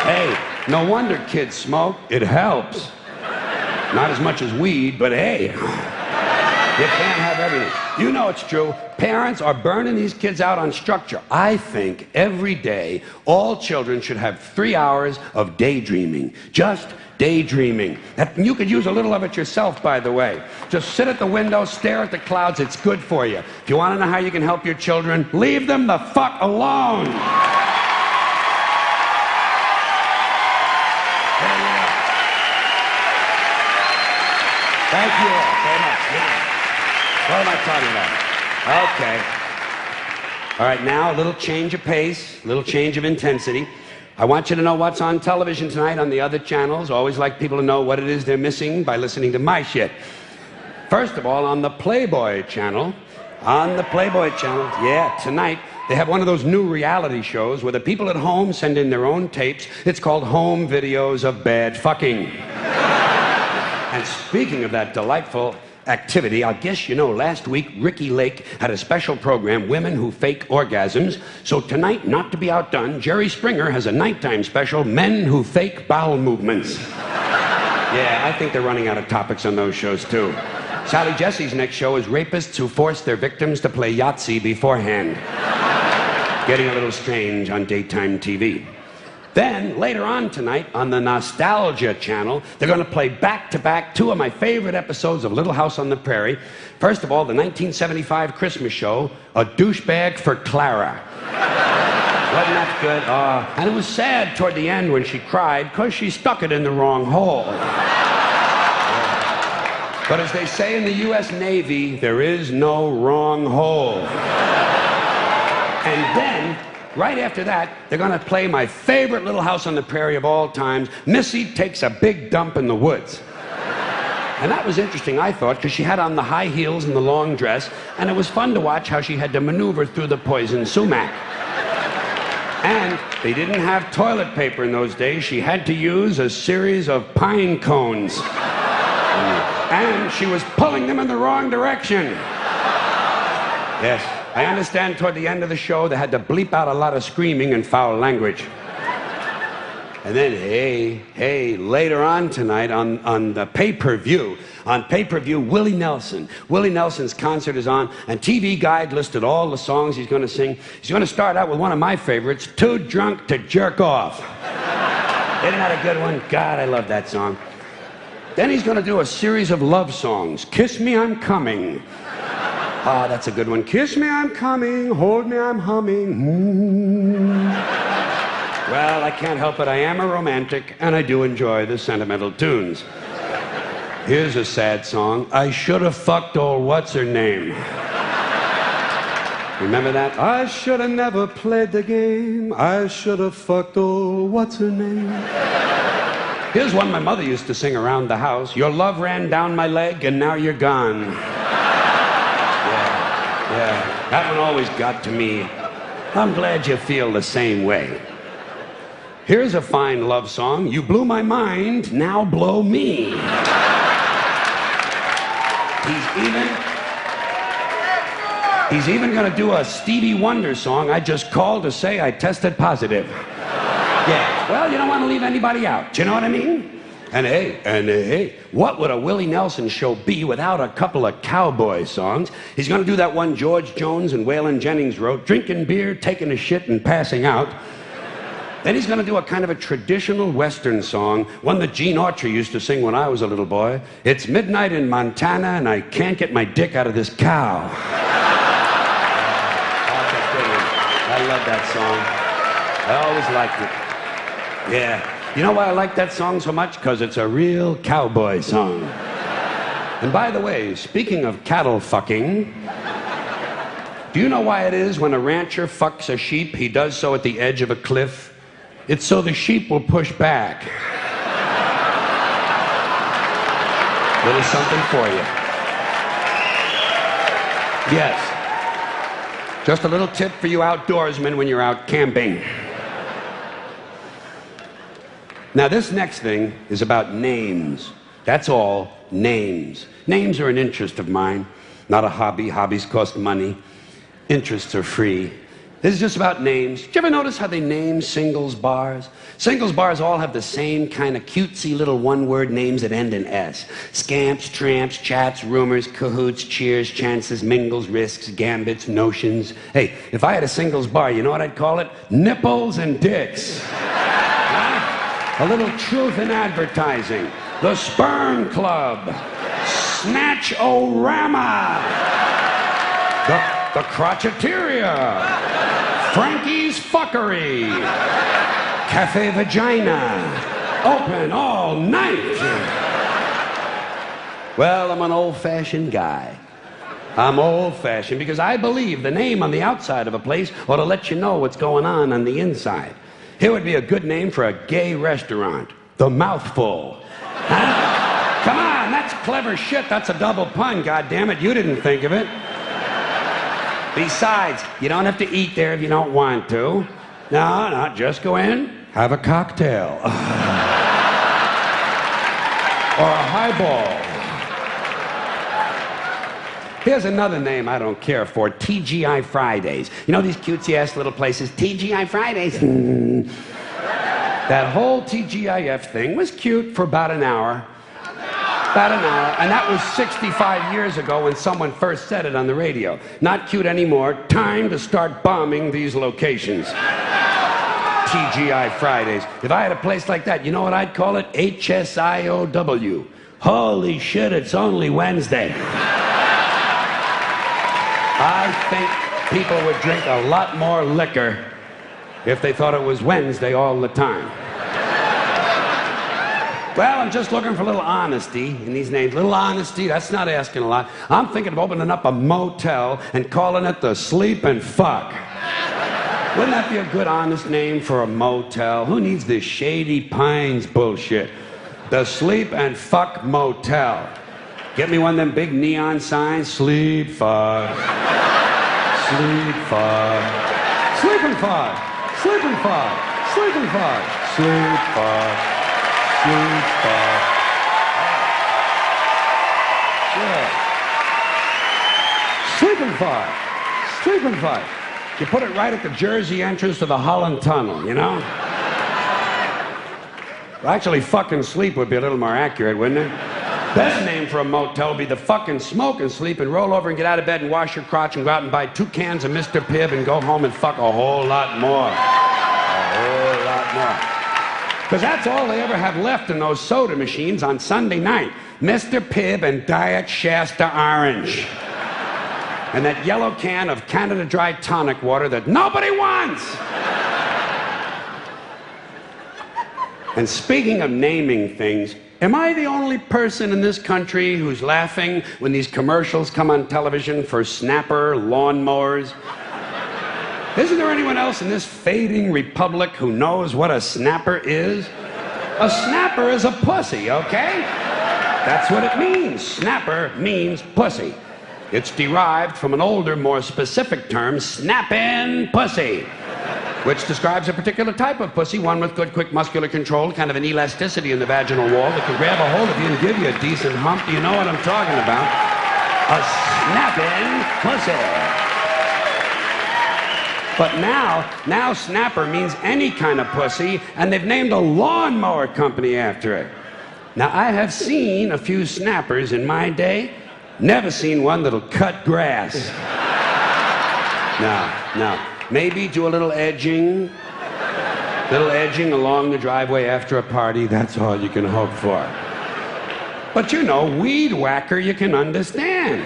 Hey, no wonder kids smoke. It helps. Not as much as weed, but hey, you can't have everything. You know it's true. Parents are burning these kids out on structure. I think every day all children should have 3 hours of daydreaming. Just daydreaming. You could use a little of it yourself, by the way. Just sit at the window, stare at the clouds. It's good for you. If you want to know how you can help your children, leave them the fuck alone. Thank you all so much. Now, what am I talking about? Okay. All right, now a little change of pace, a little change of intensity. I want you to know what's on television tonight on the other channels. Always like people to know what it is they're missing by listening to my shit. First of all, on the Playboy channel, yeah, tonight, they have one of those new reality shows where the people at home send in their own tapes. It's called Home Videos of Bad Fucking. And speaking of that delightful activity, I guess you know last week Ricky Lake had a special program, Women Who Fake Orgasms. So tonight, not to be outdone, Jerry Springer has a nighttime special, Men Who Fake Bowel Movements. Yeah, I think they're running out of topics on those shows too. Sally Jesse's next show is Rapists Who Force Their Victims to Play Yahtzee Beforehand. Getting a little strange on daytime TV. Then, later on tonight, on the Nostalgia channel, they're going to play back-to-back 2 of my favorite episodes of Little House on the Prairie. First of all, the 1975 Christmas show, A Douchebag for Clara. Wasn't that good? And it was sad toward the end when she cried, because she stuck it in the wrong hole. But as they say in the U.S. Navy, there is no wrong hole. And then, right after that, they're going to play my favorite Little House on the Prairie of all times, Missy Takes a Big Dump in the Woods. And that was interesting, I thought, because she had on the high heels and the long dress, and it was fun to watch how she had to maneuver through the poison sumac. And they didn't have toilet paper in those days. She had to use a series of pine cones. And she was pulling them in the wrong direction. Yes. I understand toward the end of the show they had to bleep out a lot of screaming and foul language. And then, hey, later on tonight on the pay-per-view, Willie Nelson. Willie Nelson's concert is on, and TV Guide listed all the songs he's going to sing. He's going to start out with one of my favorites, Too Drunk to Jerk Off. Isn't that a good one? God, I love that song. Then he's going to do a series of love songs. Kiss Me, I'm Coming. Ah, that's a good one. Kiss me, I'm coming. Hold me, I'm humming. Well, I can't help it. I am a romantic, and I do enjoy the sentimental tunes. Here's a sad song. I should have fucked old what's-her-name. Remember that? I should have never played the game. I should have fucked old what's-her-name. Here's one my mother used to sing around the house. Your love ran down my leg, and now you're gone. Yeah, that one always got to me. I'm glad you feel the same way. Here's a fine love song. You blew my mind, now blow me. He's even going to do a Stevie Wonder song. I just called to say I tested positive. Yeah, well, you don't want to leave anybody out. Do you know what I mean? And hey, what would a Willie Nelson show be without a couple of cowboy songs? He's going to do that one George Jones and Waylon Jennings wrote, drinking beer, taking a shit, and passing out. Then he's going to do a kind of a traditional Western song, one that Gene Autry used to sing when I was a little boy. It's midnight in Montana, and I can't get my dick out of this cow. I love that song. I always liked it. Yeah. You know why I like that song so much? Because it's a real cowboy song. And by the way, speaking of cattle fucking, do you know why it is when a rancher fucks a sheep, he does so at the edge of a cliff? It's so the sheep will push back. Little something for you. Yes. Just a little tip for you outdoorsmen when you're out camping. Now, this next thing is about names. That's all, names. Names are an interest of mine, not a hobby. Hobbies cost money. interests are free. This is just about names. Did you ever notice how they name singles bars? Singles bars all have the same kind of cutesy little one-word names that end in S. Scamps, tramps, chats, rumors, cahoots, cheers, chances, mingles, risks, gambits, notions. Hey, if I had a singles bar, you know what I'd call it? Nipples and dicks. Huh? A little truth in advertising. The Sperm Club. Snatch-O-Rama. The Crotcheteria. Frankie's Fuckery. Cafe Vagina. Open all night. Well, I'm an old-fashioned guy. I'm old-fashioned because I believe the name on the outside of a place ought to let you know what's going on the inside. Here would be a good name for a gay restaurant. The Mouthful. Huh? Come on, that's clever shit. That's a double pun, goddammit. You didn't think of it. Besides, you don't have to eat there if you don't want to. No, just go in, have a cocktail. Or a highball. Here's another name I don't care for, TGI Fridays. You know these cutesy-ass little places, TGI Fridays? That whole TGIF thing was cute for about an hour. And that was 65 years ago when someone first said it on the radio. Not cute anymore. Time to start bombing these locations. TGI Fridays. If I had a place like that, you know what I'd call it? HSIOW. Holy shit, it's only Wednesday. I think people would drink a lot more liquor if they thought it was Wednesday all the time. Well, I'm just looking for a little honesty in these names. Little honesty, that's not asking a lot. I'm thinking of opening up a motel and calling it the Sleep and Fuck. Wouldn't that be a good, honest name for a motel? Who needs this Shady Pines bullshit? The Sleep and Fuck Motel. Get me one of them big neon signs. Sleep, fuck. Sleep, fuck. Sleep and fuck. Sleep and fuck. Sleep and fuck. Sleep, fuck. Sleep, fuck. Yeah. Sleep and fuck. Sleep and fuck. You put it right at the Jersey entrance to the Holland Tunnel, you know? Well, actually, fucking sleep would be a little more accurate, wouldn't it? Best name for a motel would be the fucking smoke and sleep and roll over and get out of bed and wash your crotch and go out and buy 2 cans of Mr. Pibb and go home and fuck a whole lot more. A whole lot more. Because that's all they ever have left in those soda machines on Sunday night. Mr. Pibb and Diet Shasta Orange. And that yellow can of Canada Dry tonic water that nobody wants. And speaking of naming things, am I the only person in this country who's laughing when these commercials come on television for Snapper lawnmowers? Isn't there anyone else in this fading republic who knows what a snapper is? A snapper is a pussy, okay? That's what it means. Snapper means pussy. It's derived from an older, more specific term, snappin' pussy, which describes a particular type of pussy, one with good, quick muscular control, kind of an elasticity in the vaginal wall that can grab a hold of you and give you a decent hump. Do you know what I'm talking about? A snappin' pussy. But now snapper means any kind of pussy, and they've named a lawnmower company after it. Now, I have seen a few snappers in my day. Never seen one that'll cut grass. No. Maybe do a little edging along the driveway after a party. That's all you can hope for. But you know, weed whacker you can understand.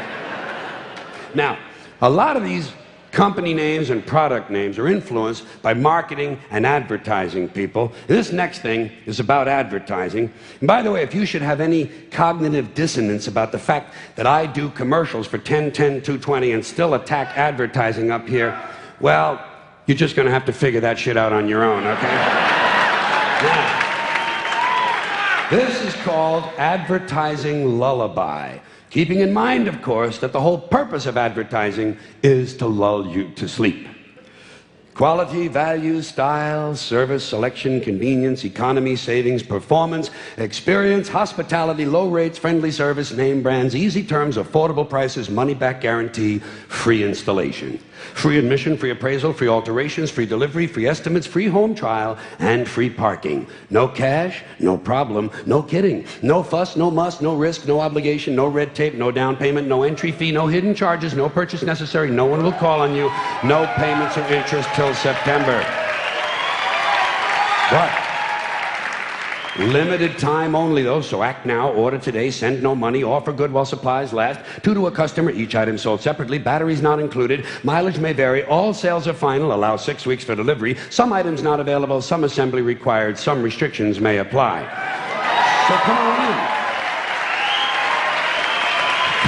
Now, a lot of these company names and product names are influenced by marketing and advertising people. And this next thing is about advertising. And by the way, if you should have any cognitive dissonance about the fact that I do commercials for 10, 220 and still attack advertising up here, well, you're just going to have to figure that shit out on your own, okay? Now, this is called advertising lullaby. Keeping in mind, of course, that the whole purpose of advertising is to lull you to sleep. Quality, value, style, service, selection, convenience, economy, savings, performance, experience, hospitality, low rates, friendly service, name brands, easy terms, affordable prices, money-back guarantee, free installation. Free admission, free appraisal, free alterations, free delivery, free estimates, free home trial, and free parking. No cash, no problem, no kidding. No fuss, no muss, no risk, no obligation, no red tape, no down payment, no entry fee, no hidden charges, no purchase necessary. No one will call on you. No payments or interest till September. What? Limited time only, though, so act now, order today, send no money, offer good while supplies last. 2 to a customer, each item sold separately, batteries not included, mileage may vary, all sales are final, allow 6 weeks for delivery, some items not available, some assembly required, some restrictions may apply. So come on in.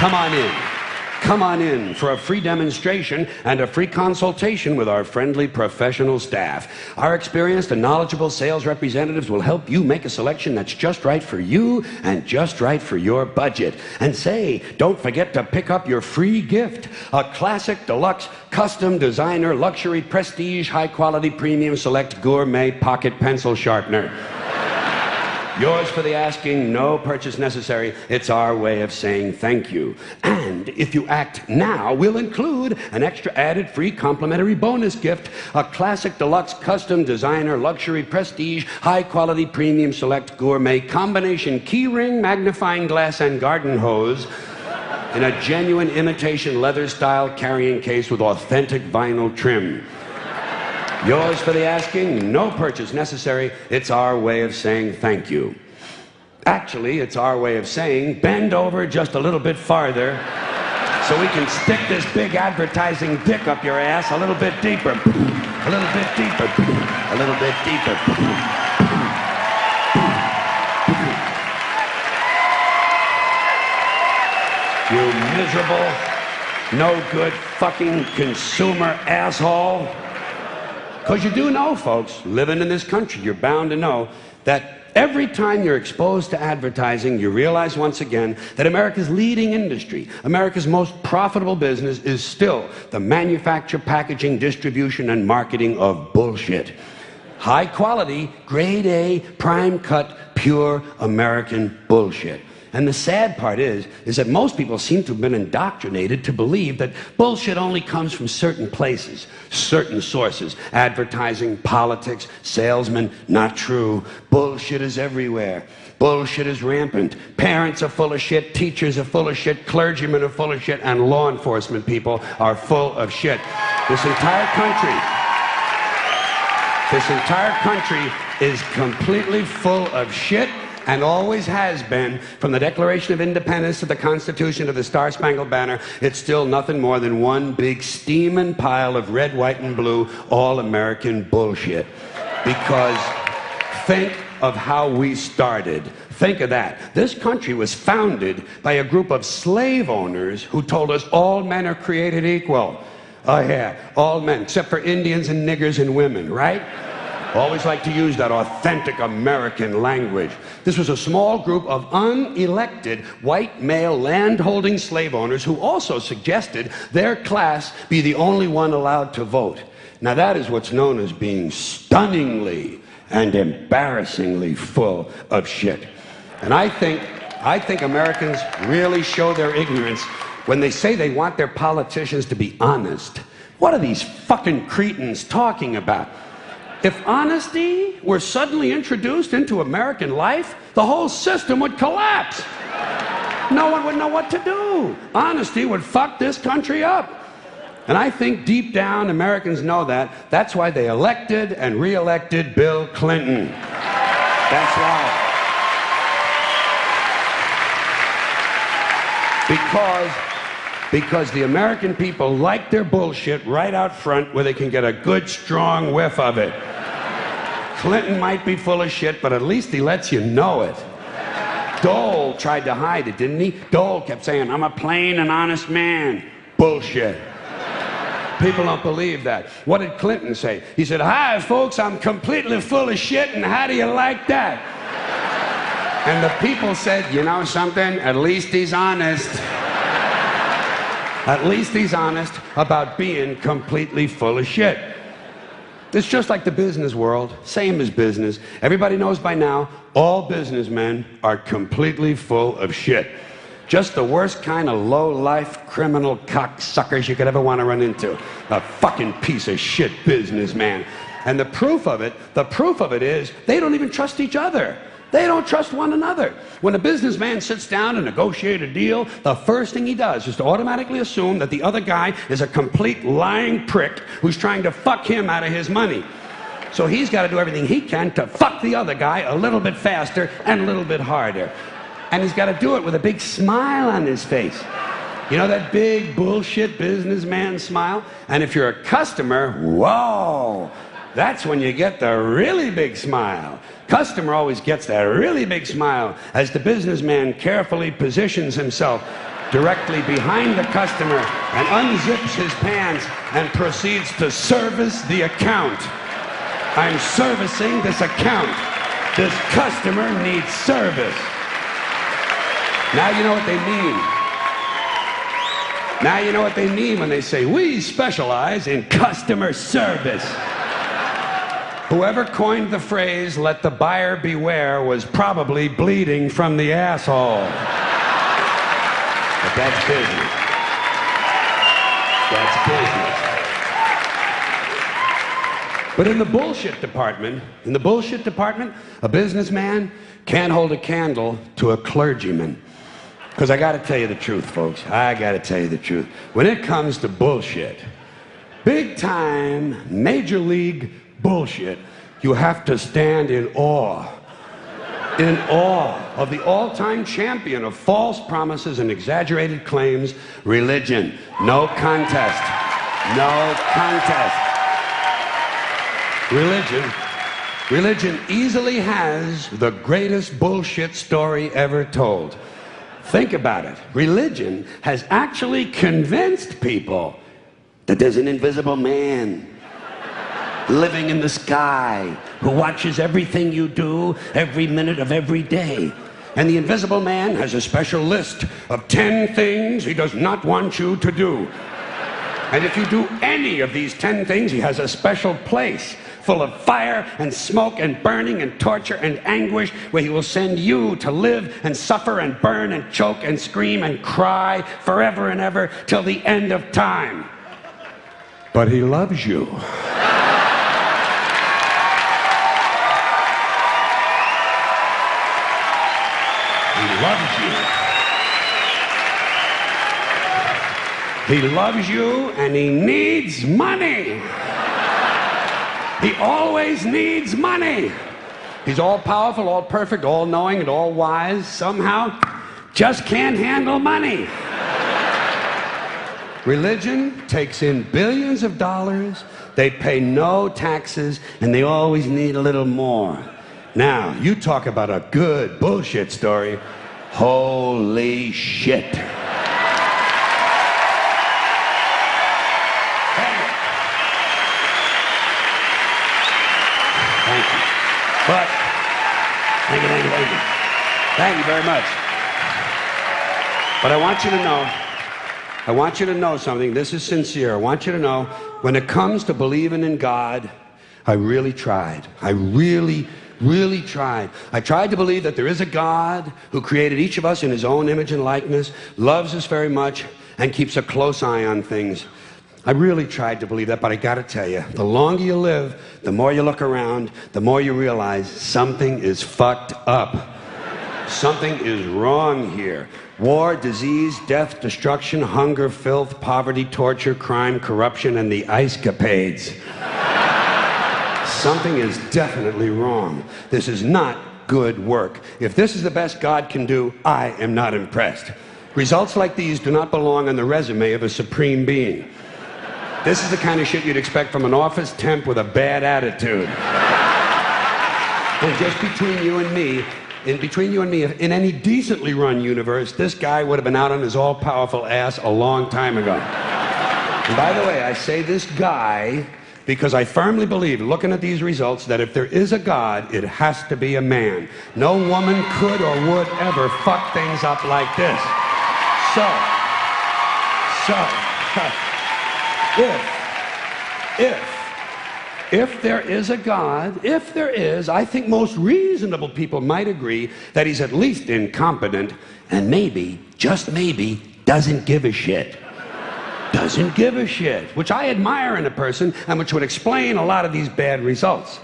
Come on in. Come on in for a free demonstration and a free consultation with our friendly professional staff. Our experienced and knowledgeable sales representatives will help you make a selection that's just right for you and just right for your budget. And say, don't forget to pick up your free gift, a classic, deluxe, custom, designer, luxury, prestige, high-quality, premium, select, gourmet pocket pencil sharpener. Yours for the asking, no purchase necessary. It's our way of saying thank you. And if you act now, we'll include an extra added free complimentary bonus gift, a classic, deluxe, custom, designer, luxury, prestige, high-quality, premium, select, gourmet, combination key ring, magnifying glass, and garden hose in a genuine imitation leather-style carrying case with authentic vinyl trim. Yours for the asking, no purchase necessary. It's our way of saying thank you. Actually, it's our way of saying bend over just a little bit farther so we can stick this big advertising dick up your ass a little bit deeper. A little bit deeper. A little bit deeper. You miserable, no good fucking consumer asshole. Because you do know, folks, living in this country, you're bound to know that every time you're exposed to advertising, you realize once again that America's leading industry, America's most profitable business is still the manufacture, packaging, distribution, and marketing of bullshit. High quality, grade A, prime cut, pure American bullshit. And the sad part is that most people seem to have been indoctrinated to believe that bullshit only comes from certain places, certain sources. Advertising, politics, salesmen, not true. Bullshit is everywhere. Bullshit is rampant. Parents are full of shit, teachers are full of shit, clergymen are full of shit, and law enforcement people are full of shit. This entire country is completely full of shit, and always has been. From the Declaration of Independence to the Constitution to the Star-Spangled Banner, it's still nothing more than one big steaming pile of red, white, and blue all-American bullshit. Because think of how we started. Think of that. This country was founded by a group of slave owners who told us all men are created equal. Oh yeah, all men, except for Indians and niggers and women, right? Always like to use that authentic American language. This was a small group of unelected white male land-holding slave owners who also suggested their class be the only one allowed to vote. Now that is what's known as being stunningly and embarrassingly full of shit. And I think Americans really show their ignorance when they say they want their politicians to be honest. What are these fucking cretins talking about? If honesty were suddenly introduced into American life, the whole system would collapse. No one would know what to do. Honesty would fuck this country up. And I think deep down Americans know that. That's why they elected and re-elected Bill Clinton. That's why. Because the American people like their bullshit right out front where they can get a good, strong whiff of it. Clinton might be full of shit, but at least he lets you know it. Dole tried to hide it, didn't he? Dole kept saying, I'm a plain and honest man. Bullshit. People don't believe that. What did Clinton say? He said, hi, folks, I'm completely full of shit, and how do you like that? And the people said, you know something? At least he's honest. At least he's honest about being completely full of shit. It's just like the business world, same as business. Everybody knows by now, all businessmen are completely full of shit. Just the worst kind of low-life criminal cocksuckers you could ever want to run into. A fucking piece of shit businessman. And the proof of it is they don't even trust each other. They don't trust one another. When a businessman sits down to negotiate a deal, the first thing he does is to automatically assume that the other guy is a complete lying prick who's trying to fuck him out of his money. So he's got to do everything he can to fuck the other guy a little bit faster and a little bit harder. And he's got to do it with a big smile on his face. You know that big bullshit businessman smile? And if you're a customer, whoa, that's when you get the really big smile. Customer always gets that really big smile as the businessman carefully positions himself directly behind the customer and unzips his pants and proceeds to service the account. I'm servicing this account. This customer needs service. Now you know what they mean. Now you know what they mean when they say, we specialize in customer service. Whoever coined the phrase, let the buyer beware, was probably bleeding from the asshole. But that's business. That's business. But in the bullshit department, a businessman can't hold a candle to a clergyman. Because I got to tell you the truth, folks. I got to tell you the truth. When it comes to bullshit, big time, major league bullshit, you have to stand in awe of the all-time champion of false promises and exaggerated claims, religion. No contest. No contest. Religion easily has the greatest bullshit story ever told. Think about it. Religion has actually convinced people that there's an invisible man living in the sky who watches everything you do every minute of every day. And the invisible man has a special list of 10 things he does not want you to do. And if you do any of these 10 things, he has a special place full of fire and smoke and burning and torture and anguish where he will send you to live and suffer and burn and choke and scream and cry forever and ever till the end of time. But he loves you. He loves you. He loves you and he needs money. He always needs money. He's all powerful, all perfect, all knowing, and all wise. Somehow, just can't handle money. Religion takes in billions of dollars. They pay no taxes, and they always need a little more. Now, you talk about a good bullshit story. Holy shit. But, thank you. Thank you very much. But I want you to know something. This is sincere. I want you to know, when it comes to believing in God, I really tried. I really tried. I tried to believe that there is a God who created each of us in his own image and likeness, loves us very much, and keeps a close eye on things. I really tried to believe that, but I gotta tell you, the longer you live, the more you look around, the more you realize something is fucked up. Something is wrong here. War, disease, death, destruction, hunger, filth, poverty, torture, crime, corruption, and the ice-capades. Something is definitely wrong. This is not good work. If this is the best God can do, I am not impressed. Results like these do not belong on the resume of a supreme being. This is the kind of shit you'd expect from an office temp with a bad attitude. And just between you and me, in any decently run universe, this guy would have been out on his all-powerful ass a long time ago. And by the way, I say this guy because I firmly believe, looking at these results, that if there is a God, it has to be a man. No woman could or would ever fuck things up like this. if there is a God, if there is, I think most reasonable people might agree that he's at least incompetent and maybe, just maybe, doesn't give a shit. Doesn't give a shit, which I admire in a person and which would explain a lot of these bad results.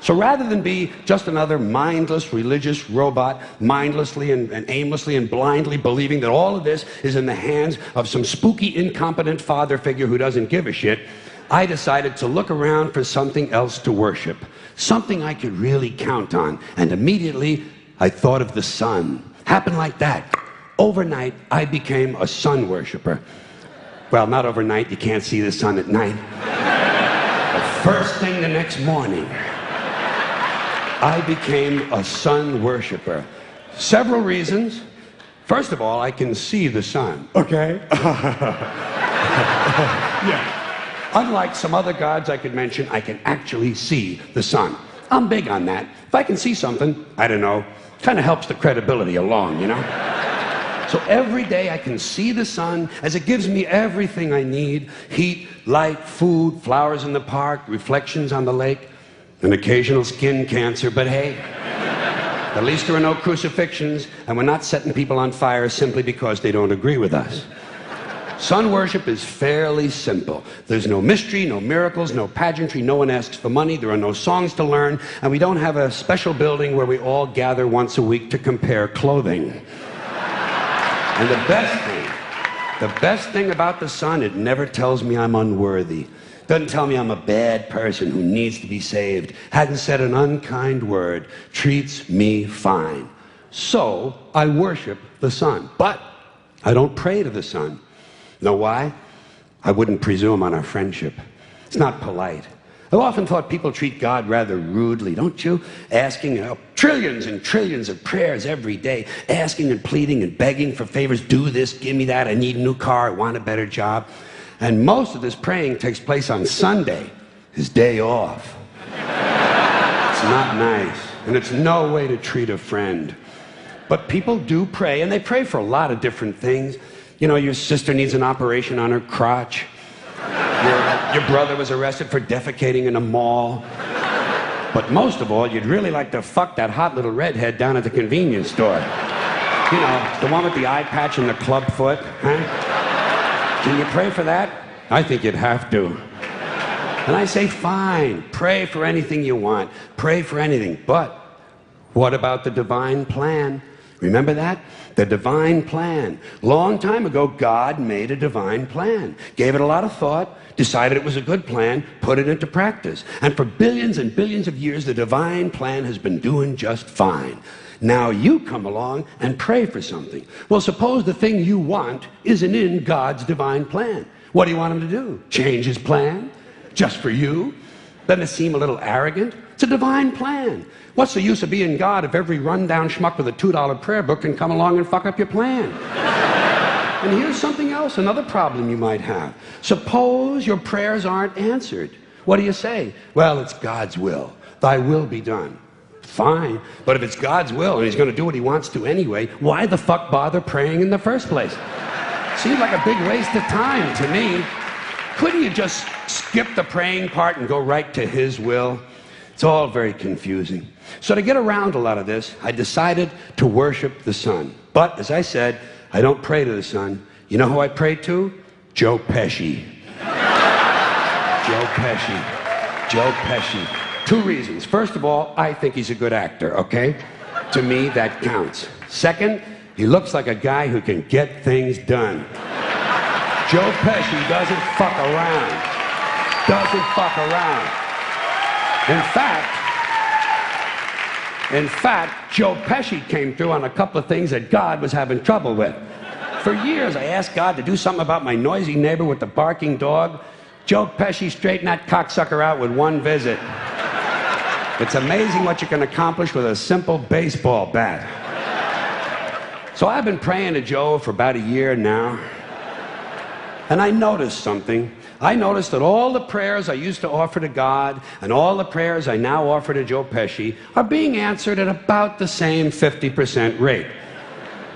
So rather than be just another mindless religious robot, mindlessly and aimlessly and blindly believing that all of this is in the hands of some spooky, incompetent father figure who doesn't give a shit, I decided to look around for something else to worship, something I could really count on. And immediately, I thought of the sun. Happened like that. Overnight, I became a sun worshiper. Well, not overnight, you can't see the sun at night. But first thing the next morning, I became a sun worshiper. Several reasons. First of all, I can see the sun, okay? Yeah. Unlike some other gods I could mention, I can actually see the sun. I'm big on that. If I can see something, I don't know, kind of helps the credibility along, you know? So every day I can see the sun as it gives me everything I need: heat, light, food, flowers in the park, reflections on the lake, an occasional skin cancer, but hey, at least there are no crucifixions, and we're not setting people on fire simply because they don't agree with us. Sun worship is fairly simple. There's no mystery, no miracles, no pageantry, no one asks for money, there are no songs to learn, and we don't have a special building where we all gather once a week to compare clothing. And the best thing about the sun, it never tells me I'm unworthy. Doesn't tell me I'm a bad person who needs to be saved. Hasn't said an unkind word. Treats me fine. So I worship the sun. But I don't pray to the sun. Know why? I wouldn't presume on our friendship. It's not polite. I've often thought people treat God rather rudely, don't you? Asking trillions and trillions of prayers every day, asking and pleading and begging for favors. Do this, give me that, I need a new car, I want a better job. And most of this praying takes place on Sunday, his day off. It's not nice, and it's no way to treat a friend. But people do pray, and they pray for a lot of different things. You know, your sister needs an operation on her crotch. Your brother was arrested for defecating in a mall. But most of all, you'd really like to fuck that hot little redhead down at the convenience store. You know, the one with the eye patch and the club foot, huh? Can you pray for that? I think you'd have to. And I say, fine, pray for anything you want. Pray for anything. But what about the divine plan? Remember that? The divine plan. Long time ago, God made a divine plan. Gave it a lot of thought, decided it was a good plan, put it into practice. And for billions and billions of years, the divine plan has been doing just fine. Now you come along and pray for something. Well, suppose the thing you want isn't in God's divine plan. What do you want him to do? Change his plan? Just for you? Doesn't it seem a little arrogant? It's a divine plan. What's the use of being God if every rundown schmuck with a $2 prayer book can come along and fuck up your plan? And here's something else, another problem you might have. Suppose your prayers aren't answered. What do you say? Well, it's God's will. Thy will be done. Fine, but if it's God's will and he's going to do what he wants to anyway, why the fuck bother praying in the first place? Seems like a big waste of time to me. Couldn't you just skip the praying part and go right to his will? It's all very confusing. So to get around a lot of this, I decided to worship the sun. But, as I said, I don't pray to the sun. You know who I pray to? Joe Pesci. Joe Pesci. Joe Pesci. Two reasons. First of all, I think he's a good actor, okay? To me, that counts. Second, he looks like a guy who can get things done. Joe Pesci doesn't fuck around. Doesn't fuck around. In fact, Joe Pesci came through on a couple of things that God was having trouble with. For years, I asked God to do something about my noisy neighbor with the barking dog. Joe Pesci straightened that cocksucker out with one visit. It's amazing what you can accomplish with a simple baseball bat. So I've been praying to Joe for about a year now. And I noticed something. I noticed that all the prayers I used to offer to God and all the prayers I now offer to Joe Pesci are being answered at about the same 50% rate.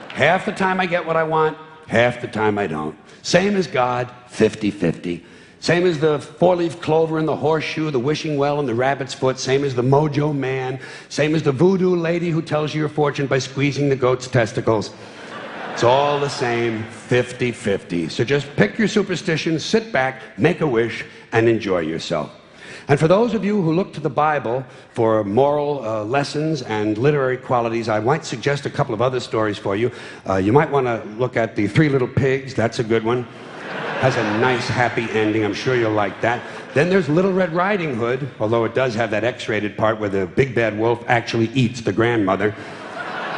Half the time I get what I want, half the time I don't. Same as God, 50-50. Same as the four-leaf clover and the horseshoe, the wishing well and the rabbit's foot. Same as the mojo man. Same as the voodoo lady who tells you your fortune by squeezing the goat's testicles. It's all the same, 50-50. So just pick your superstition, sit back, make a wish, and enjoy yourself. And for those of you who look to the Bible for moral lessons and literary qualities, I might suggest a couple of other stories for you. You might want to look at The Three Little Pigs. That's a good one. Has a nice, happy ending. I'm sure you'll like that. Then there's Little Red Riding Hood, although it does have that X-rated part where the big bad wolf actually eats the grandmother,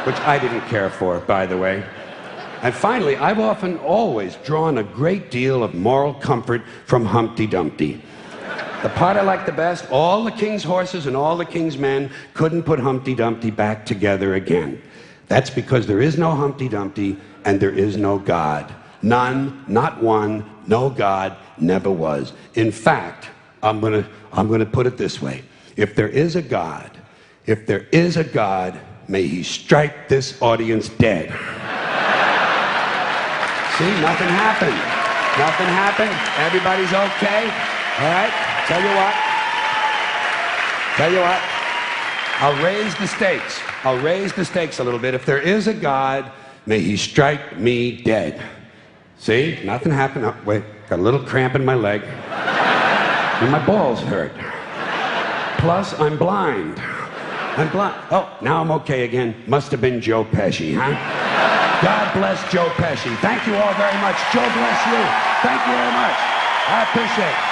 which I didn't care for, by the way. And finally, I've often always drawn a great deal of moral comfort from Humpty Dumpty. The part I like the best, all the king's horses and all the king's men couldn't put Humpty Dumpty back together again. That's because there is no Humpty Dumpty and there is no God. None, not one, no God, never was. In fact, I'm gonna put it this way. If there is a God, may he strike this audience dead. See, nothing happened. Nothing happened. Everybody's okay. All right? Tell you what, I'll raise the stakes. I'll raise the stakes a little bit. If there is a God, may he strike me dead. See, nothing happened. Oh, wait, got a little cramp in my leg. And my balls hurt. Plus, I'm blind. Oh, now I'm okay again. Must have been Joe Pesci, huh? God bless Joe Pesci. Thank you all very much. Joe bless you. Thank you very much. I appreciate it.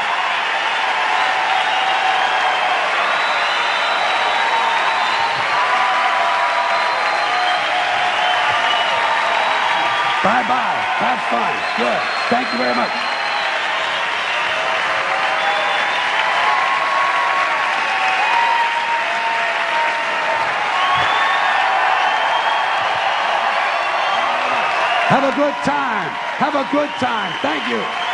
Bye-bye. Have fun. Good. Thank you very much. Have a good time. Have a good time. Thank you.